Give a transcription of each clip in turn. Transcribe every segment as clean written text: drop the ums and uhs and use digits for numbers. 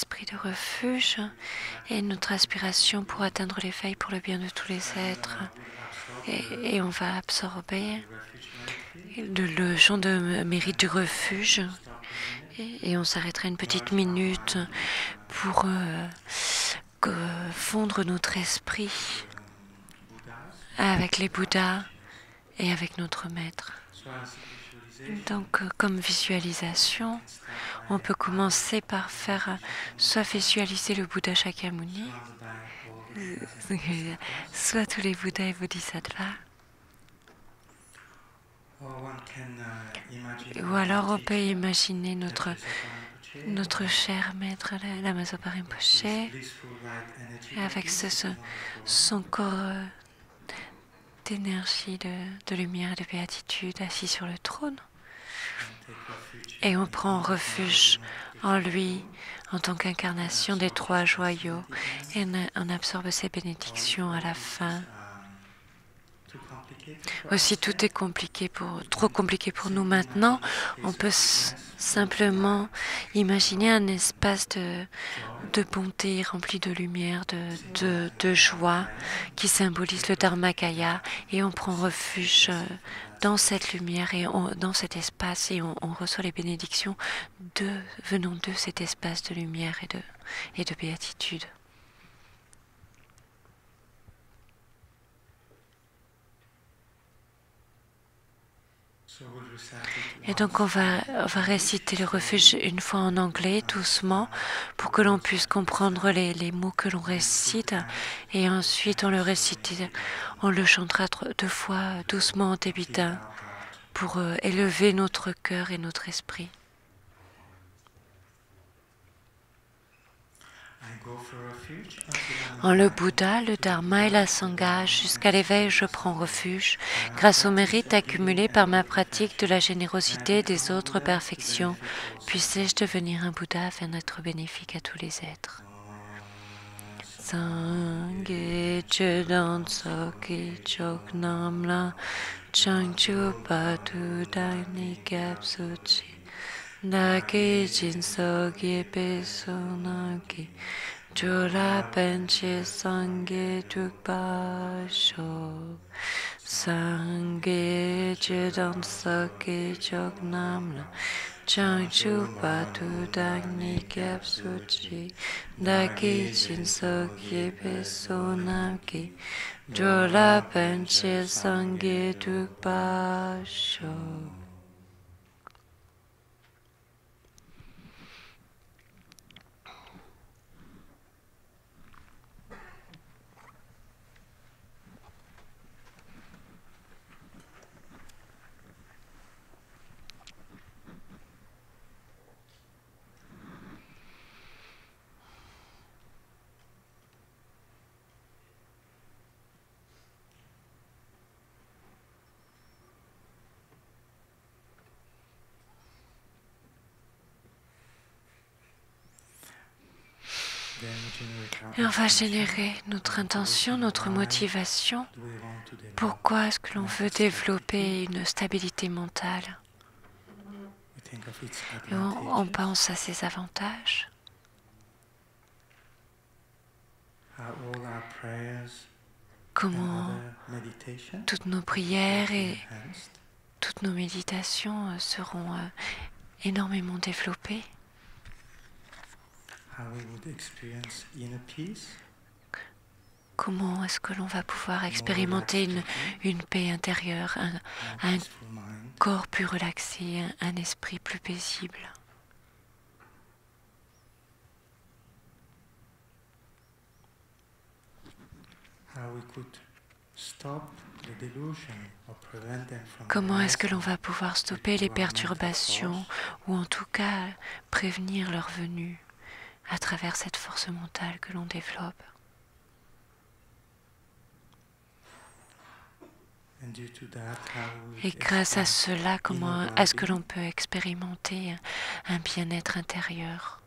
esprit de refuge et notre aspiration pour atteindre l'éveil pour le bien de tous les êtres. Et on va absorber le champ de mérite du refuge et on s'arrêtera une petite minute pour fondre notre esprit avec les Bouddhas et avec notre maître. Donc, comme visualisation, on peut commencer par faire soit visualiser le Bouddha Shakyamuni, soit tous les Bouddhas et Bodhisattvas. Ou alors on peut imaginer notre cher maître, Lama Zopa Rinpoche, avec son corps d'énergie, de lumière et de béatitude assis sur le trône. Et on prend refuge en lui en tant qu'incarnation des trois joyaux et on absorbe ses bénédictions à la fin. Aussi, tout est trop compliqué pour nous maintenant. On peut simplement imaginer un espace de bonté rempli de lumière, de joie qui symbolise le Dharmakaya et on prend refuge dans cette lumière et dans cet espace et on reçoit les bénédictions venant de cet espace de lumière et de béatitude. Et donc on va réciter le refuge une fois en anglais, doucement, pour que l'on puisse comprendre les mots que l'on récite. Et ensuite on le chantera 2 fois doucement en tibétain pour élever notre cœur et notre esprit. En le Bouddha, le Dharma et la Sangha, jusqu'à l'éveil, je prends refuge, grâce au mérite accumulé par ma pratique de la générosité et des autres perfections. Puissais-je devenir un Bouddha afin d'être bénéfique à tous les êtres. Sangye chedan soki chok namla changchu patu dani kapsuchi dake jinso gyepe sonaki Jura penche sangye tukpa sho Sangye chedan soki chok namla Changchu patu dagni kapsuchi Daki jinso gyepe sonaki Jura penche sangye tukpa sho. Et on va générer notre intention, notre motivation. Pourquoi est-ce que l'on veut développer une stabilité mentale? Et on pense à ses avantages. Comment toutes nos prières et toutes nos méditations seront énormément développées. Comment est-ce que l'on va pouvoir expérimenter une paix intérieure, un corps plus relaxé, un esprit plus paisible? Comment est-ce que l'on va pouvoir stopper les perturbations ou en tout cas prévenir leur venue à travers cette force mentale que l'on développe? Et grâce à cela, comment est-ce que l'on peut expérimenter un bien-être intérieur?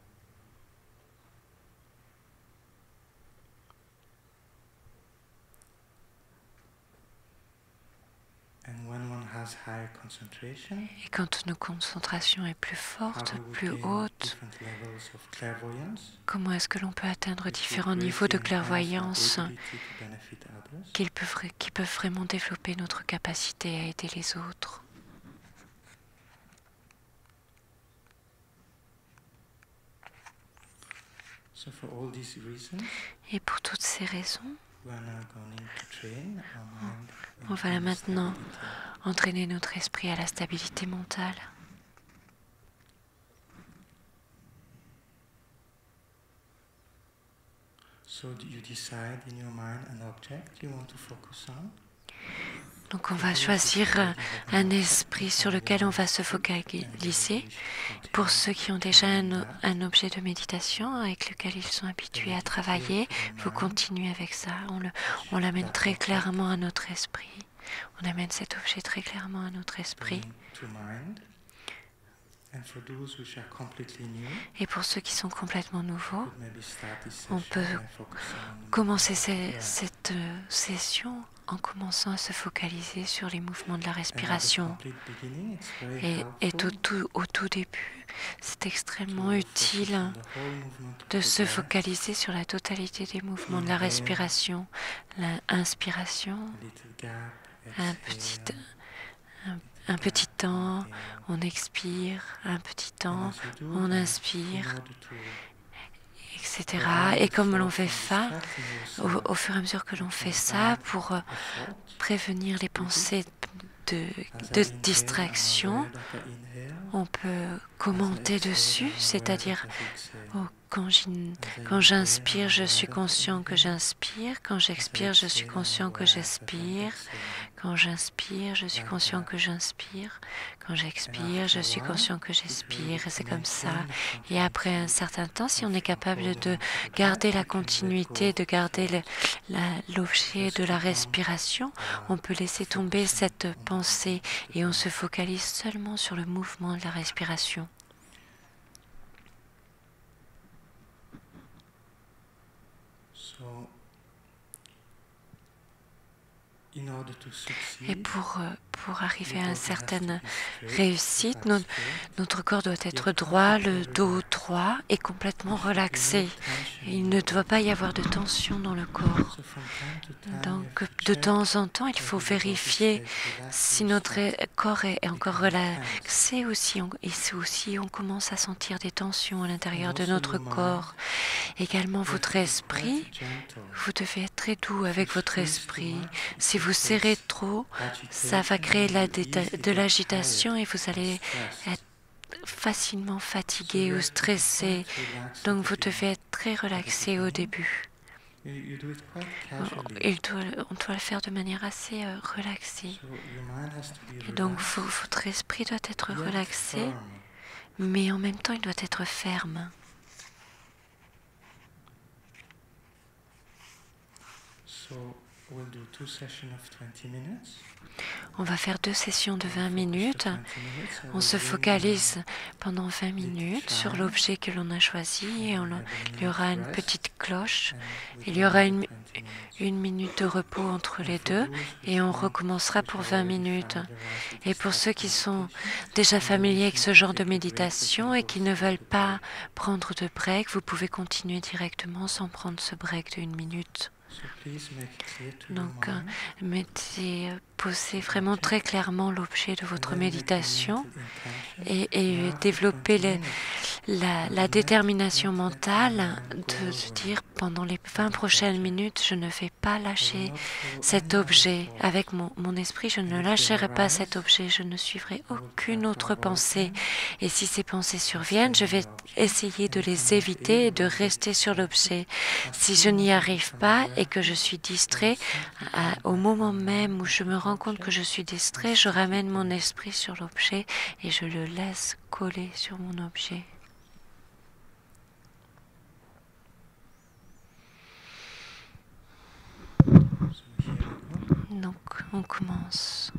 Et quand notre concentration est plus forte, plus haute, comment est-ce que l'on peut atteindre différents niveaux de clairvoyance qui peuvent vraiment développer notre capacité à aider les autres? Et pour toutes ces raisons, on va là maintenant entraîner notre esprit à la stabilité mentale. Donc on va choisir un esprit sur lequel on va se focaliser. Pour ceux qui ont déjà un objet de méditation avec lequel ils sont habitués à travailler, vous continuez avec ça. On l'amène très clairement à notre esprit. On amène cet objet très clairement à notre esprit. Et pour ceux qui sont complètement nouveaux, on peut commencer cette session en commençant à se focaliser sur les mouvements de la respiration. Et au tout début, c'est extrêmement utile de se focaliser sur la totalité des mouvements de la respiration. L'inspiration, un petit temps, on expire, un petit temps, on inspire, etc. Et comme l'on fait ça, au fur et à mesure que l'on fait ça, pour prévenir les pensées de distraction, on peut commenter dessus, c'est-à-dire quand j'inspire, je suis conscient que j'inspire. Quand j'expire, je suis conscient que j'expire. Quand j'inspire, je suis conscient que j'inspire. Quand j'expire, je suis conscient que j'expire. Et c'est comme ça. Et après un certain temps, si on est capable de garder la continuité, de garder l'objet de la respiration, on peut laisser tomber cette pensée et on se focalise seulement sur le mouvement de la respiration. Et pour arriver à une certaine réussite, notre corps doit être droit, le dos droit et complètement relaxé. Il ne doit pas y avoir de tension dans le corps. Donc, de temps en temps, il faut vérifier si notre corps est encore relaxé ou si on commence à sentir des tensions à l'intérieur de notre corps. Également, votre esprit, vous devez être très doux avec votre esprit. Si vous serrez trop, ça va créer de l'agitation et vous allez être facilement fatigué ou stressé. Donc vous devez être très relaxé au début. On doit le faire de manière assez relaxée. Et donc votre esprit doit être relaxé, mais en même temps il doit être ferme. On va faire 2 sessions de 20 minutes. On se focalise pendant 20 minutes sur l'objet que l'on a choisi et il y aura une petite cloche. Il y aura une minute de repos entre les deux et on recommencera pour 20 minutes. Et pour ceux qui sont déjà familiers avec ce genre de méditation et qui ne veulent pas prendre de break, vous pouvez continuer directement sans prendre ce break de 1 minute. Donc, posez vraiment très clairement l'objet de votre méditation et développez la détermination mentale de se dire pendant les 20 prochaines minutes, je ne vais pas lâcher cet objet. Avec mon esprit, je ne lâcherai pas cet objet, je ne suivrai aucune autre pensée. Et si ces pensées surviennent, je vais essayer de les éviter et de rester sur l'objet. Si je n'y arrive pas et que je suis distrait, au moment même où je me rends compte que je suis distrait, je ramène mon esprit sur l'objet et je le laisse coller sur mon objet. Donc, on commence.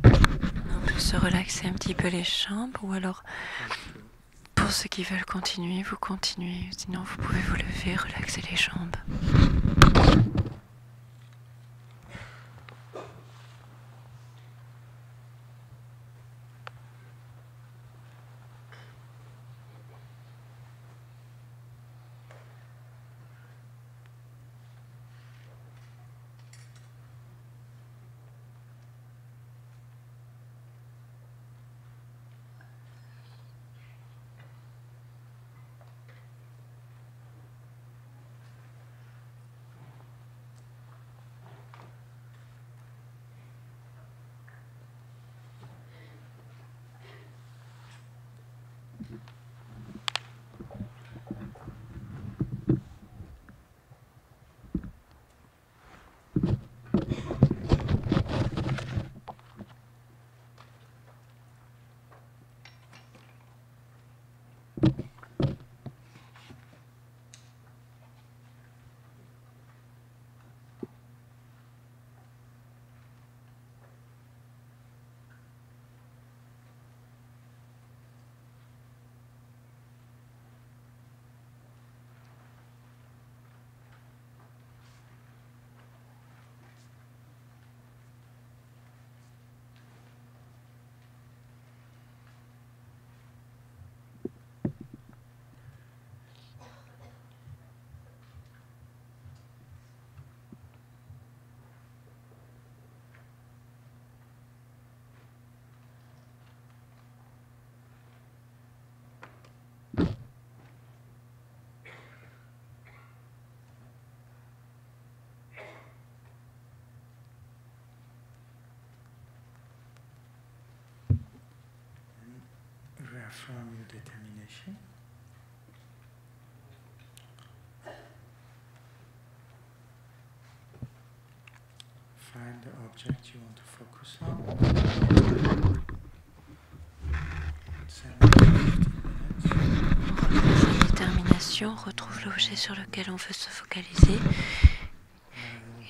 On peut se relaxer un petit peu les jambes, ou alors pour ceux qui veulent continuer, vous continuez. Sinon, vous pouvez vous lever, relaxer les jambes. Reaffirm your determination. Find the object you want to focus on. 15 minutes. Détermination, retrouve l'objet sur lequel on veut se focaliser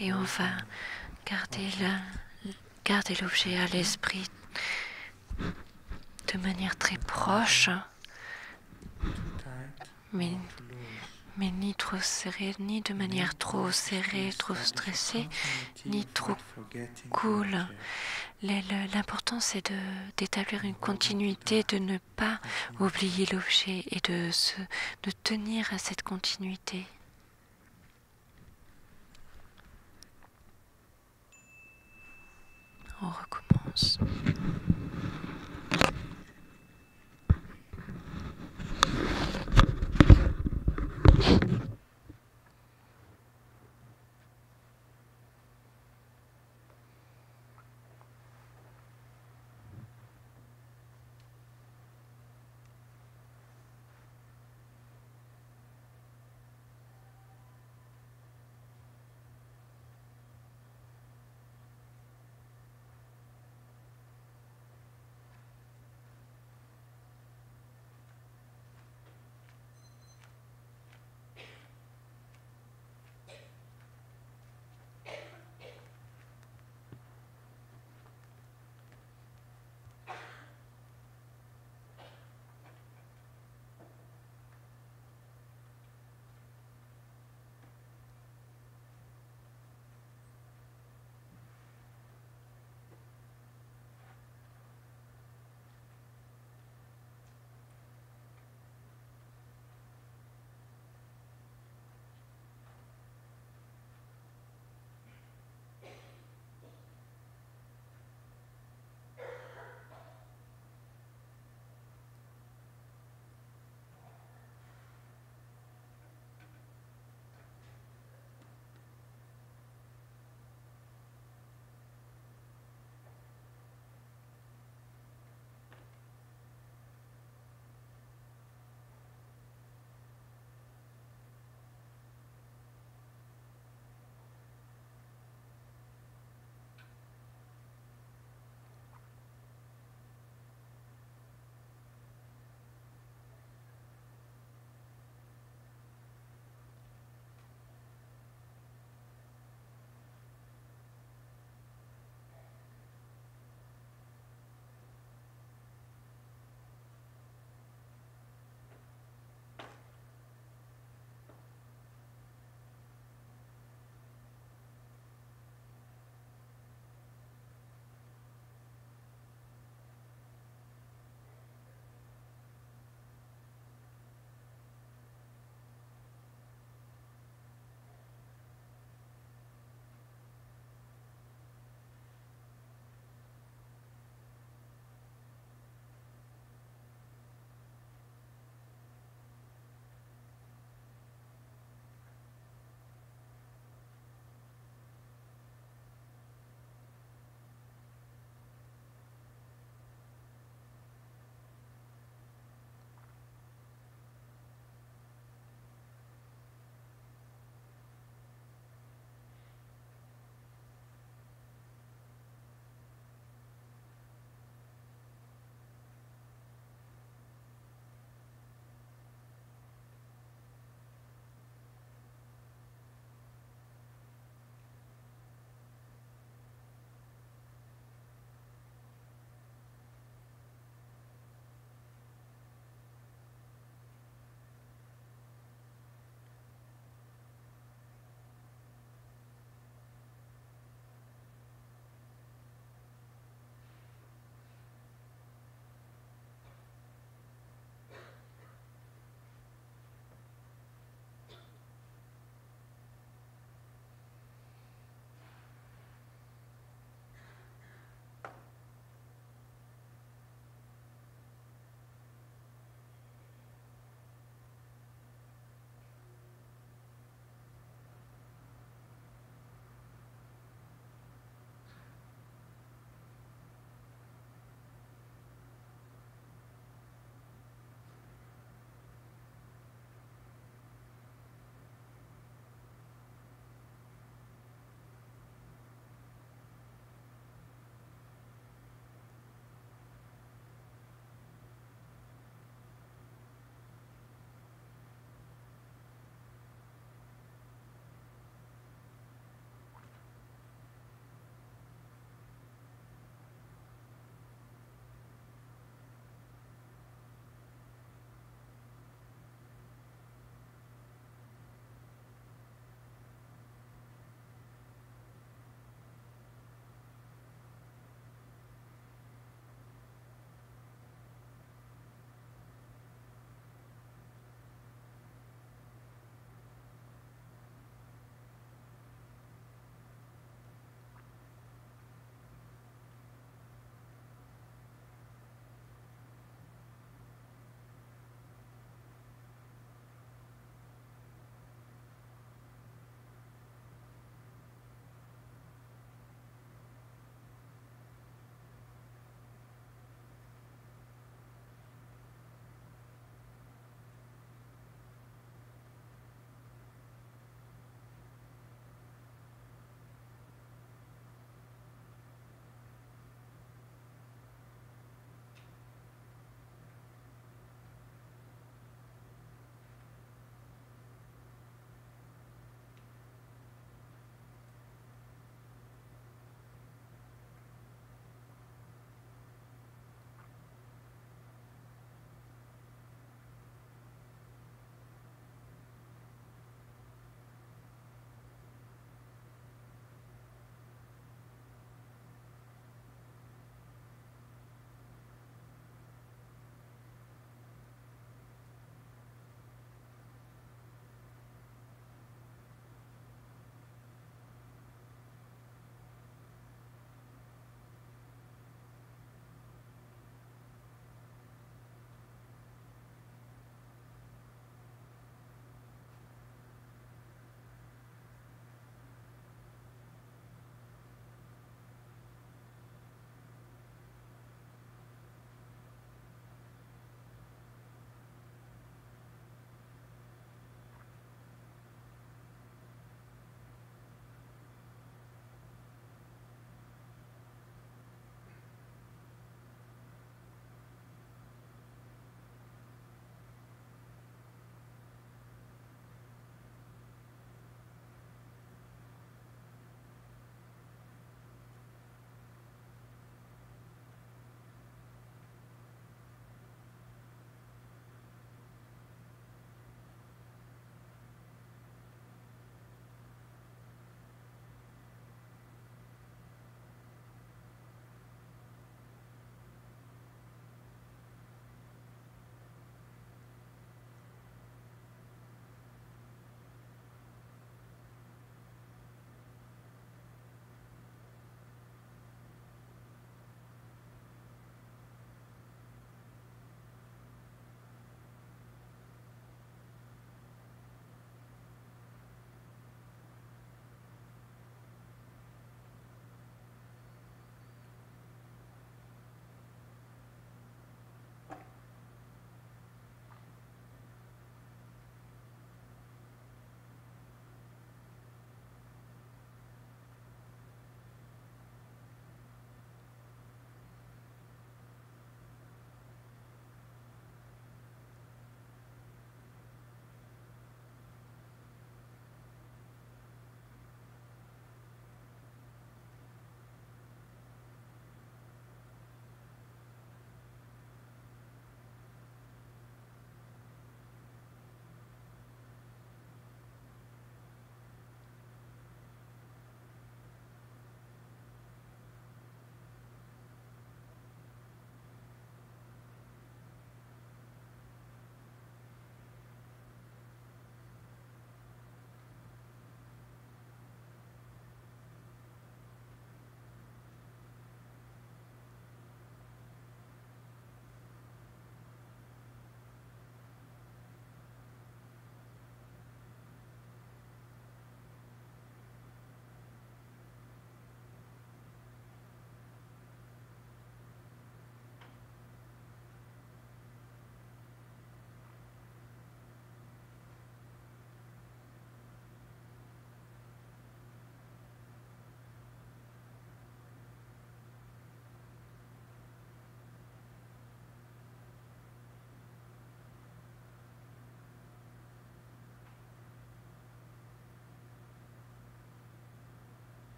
et on va garder l'objet à l'esprit de manière très proche, mais ni trop serré, ni de manière trop serrée, trop stressée, ni trop cool. L'important, c'est d'établir une continuité, de ne pas oublier l'objet et de tenir à cette continuité. On recommence.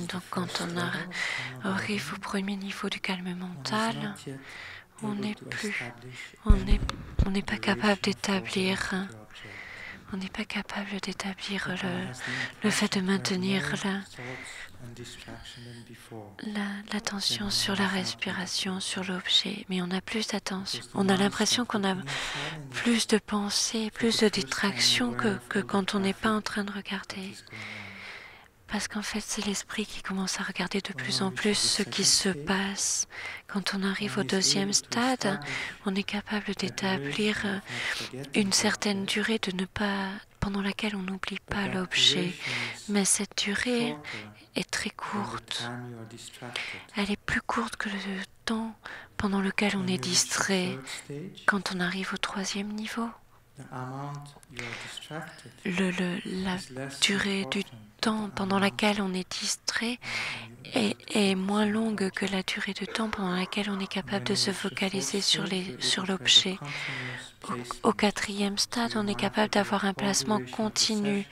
Donc quand on arrive au premier niveau du calme mental, on n'est pas capable d'établir, le fait de maintenir l'attention sur la respiration, sur l'objet, mais on a plus d'attention. On a l'impression qu'on a plus de pensées, plus de distractions que quand on n'est pas en train de regarder. Parce qu'en fait, c'est l'esprit qui commence à regarder de plus en plus ce qui se passe. Quand on arrive au deuxième stade, on est capable d'établir une certaine durée pendant laquelle on n'oublie pas l'objet. Mais cette durée est très courte. Elle est plus courte que le temps pendant lequel on est distrait. Quand on arrive au troisième niveau, la durée du temps pendant laquelle on est distrait est moins longue que la durée de temps pendant laquelle on est capable de se focaliser sur l'objet. Au quatrième stade, on est capable d'avoir un placement continu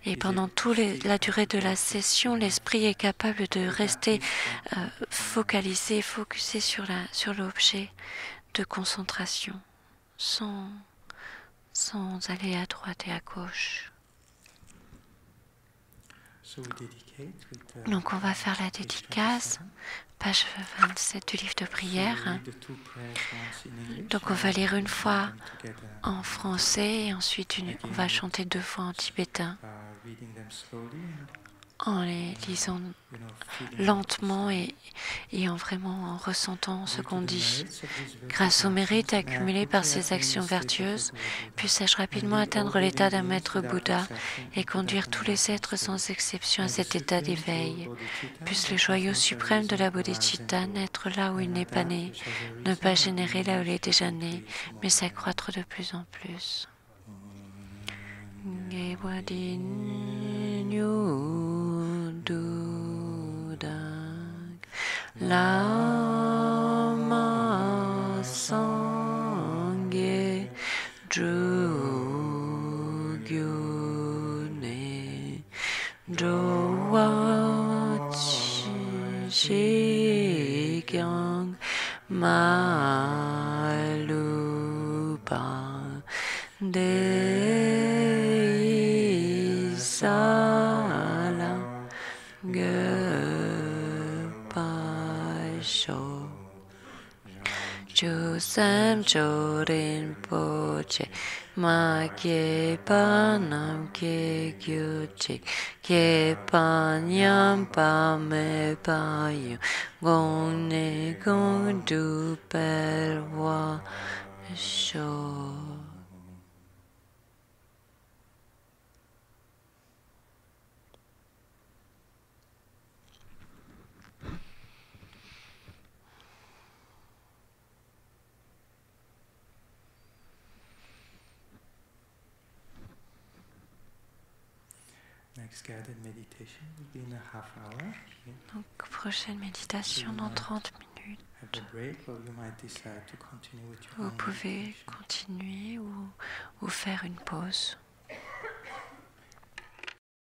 et pendant toute la durée de la session, l'esprit est capable de rester focusé sur l'objet de concentration sans aller à droite et à gauche. Donc on va faire la dédicace, page 27 du livre de prière. Donc on va lire une fois en français et ensuite on va chanter 2 fois en tibétain, en les lisant lentement et en ressentant ce qu'on dit. Grâce au mérite accumulé par ces actions vertueuses, puisse-je rapidement atteindre l'état d'un maître Bouddha et conduire tous les êtres sans exception à cet état d'éveil. Puisse le joyau suprême de la bodhicitta naître là où il n'est pas né, ne pas générer là où il est déjà né, mais s'accroître de plus en plus. Lama Sangye Drugyune Drowa Chikyang Malupa De Sala Pasho Chosam Chorin Poche Ma Kye Panam Kye Gyuchik Kye Panyam Pame Payu Gong Ne Gong Du Perwa Sho. Donc, prochaine méditation dans 30 minutes. Vous pouvez continuer ou faire une pause.